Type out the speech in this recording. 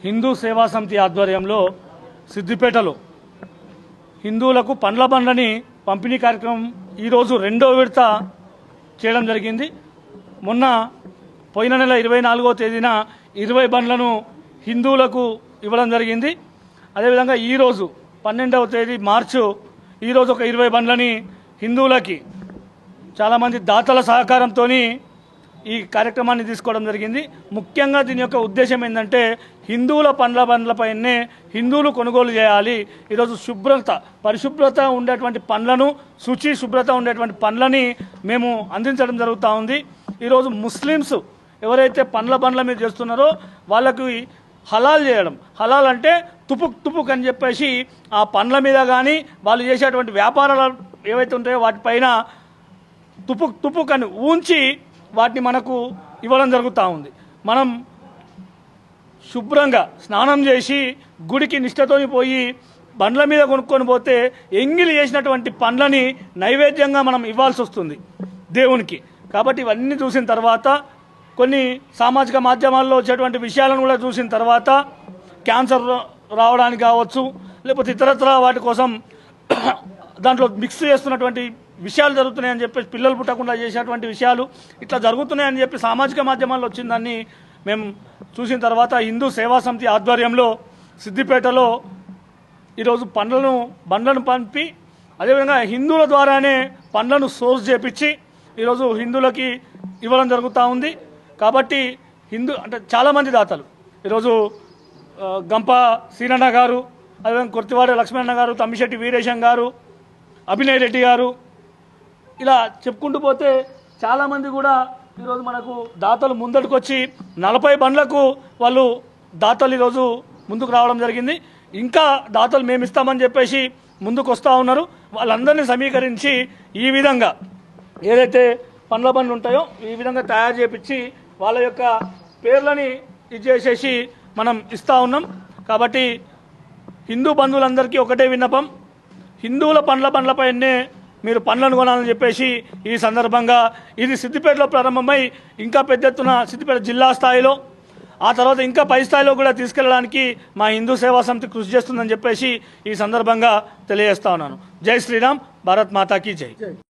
హిందూ సేవా సమితి ఆధ్వర్యంలో సిద్దిపేటలో హిందువులకు పండ్ల బండ్లని పంపిణీ కార్యక్రమం ఈరోజు రెండో విడత చేయడం జరిగింది. మొన్న పోయిన నెల 24వ తేదీన 20 బండ్లను హిందువులకు ఇవ్వడం జరిగింది. అదేవిధంగా ఈరోజు 12వ తేదీ మార్చి ఈరోజు ఒక 20 బండ్లని హిందువులకి చాలామంది దాతల సహకారంతో ఈ కార్యక్రమాన్ని తీసుకోవడం జరిగింది. ముఖ్యంగా దీని యొక్క ఉద్దేశం ఏంటంటే హిందువుల పండ్ల బండ్లపైనే హిందువులు కొనుగోలు చేయాలి. ఈరోజు పరిశుభ్రత ఉండేటువంటి పండ్లను, శుభ్రత ఉండేటువంటి పండ్లని మేము అందించడం జరుగుతూ ఉంది. ఈరోజు ముస్లిమ్స్ ఎవరైతే పండ్ల బండ్ల మీద చేస్తున్నారో వాళ్ళకి హలాల్ చేయడం, హలాల్ అంటే తుపుక్ అని చెప్పేసి ఆ పండ్ల మీద కానీ వాళ్ళు చేసేటువంటి వ్యాపారాలు ఏవైతే ఉంటాయో వాటిపైన తుపుక్ అని ఊంచి వాటిని మనకు ఇవ్వడం జరుగుతూ ఉంది. మనం శుభ్రంగా స్నానం చేసి గుడికి నిష్ఠతోని పోయి బండ్ల మీద కొనుక్కొని పోతే ఎంగిలి చేసినటువంటి పండ్లని నైవేద్యంగా మనం ఇవ్వాల్సి వస్తుంది దేవునికి. కాబట్టి ఇవన్నీ చూసిన తర్వాత కొన్ని సామాజిక మాధ్యమాల్లో వచ్చేటువంటి విషయాలను కూడా చూసిన తర్వాత క్యాన్సర్ రావడానికి కావచ్చు, లేకపోతే ఇతరత్ర వాటి కోసం దాంట్లో మిక్స్ చేస్తున్నటువంటి విషయాలు జరుగుతున్నాయని చెప్పేసి పిల్లలు పుట్టకుండా చేసేటువంటి విషయాలు ఇట్లా జరుగుతున్నాయని చెప్పి సామాజిక మాధ్యమాల్లో వచ్చిందని మేము చూసిన తర్వాత హిందూ సేవా సమితి ఆధ్వర్యంలో సిద్దిపేటలో ఈరోజు బండ్లను పంపి అదేవిధంగా హిందువుల ద్వారానే పండ్లను సోర్స్ చేపించి ఈరోజు హిందువులకి ఇవ్వడం జరుగుతూ ఉంది. కాబట్టి అంటే చాలామంది దాతలు ఈరోజు గంప సీనన్న గారు, అదేవిధంగా కొర్తివాడ లక్ష్మణ గారు, తమ్మిశెట్టి వీరేశం గారు, అభినయ్ రెడ్డి గారు, ఇలా చెప్పుకుంటూ పోతే చాలామంది కూడా ఈరోజు మనకు దాతలు ముందటికి వచ్చి 40 బండ్లకు వాళ్ళు దాతలు ఈరోజు ముందుకు రావడం జరిగింది. ఇంకా దాతలు మేము ఇస్తామని చెప్పేసి ముందుకు వస్తూ ఉన్నారు. వాళ్ళందరినీ సమీకరించి ఈ విధంగా ఏదైతే పండ్ల బండ్లు ఉంటాయో ఈ విధంగా తయారు చేపించి వాళ్ళ యొక్క పేర్లని ఇచ్చేసేసి మనం ఇస్తూ ఉన్నాం. కాబట్టి హిందూ బంధువులందరికీ ఒకటే విన్నపం, హిందువుల పండ్ల బండ్లపైనే మీరు పండ్లను కొనాలని చెప్పేసి ఈ సందర్భంగా ఇది సిద్దిపేటలో ప్రారంభమై ఇంకా పెద్ద ఎత్తున సిద్దిపేట జిల్లా స్థాయిలో ఆ తర్వాత ఇంకా పై స్థాయిలో కూడా తీసుకెళ్లడానికి మా హిందూ సేవా సమితి కృషి చేస్తుందని చెప్పేసి ఈ సందర్భంగా తెలియజేస్తా ఉన్నాను. జై శ్రీరామ్, భారత్ మాతాకి జై.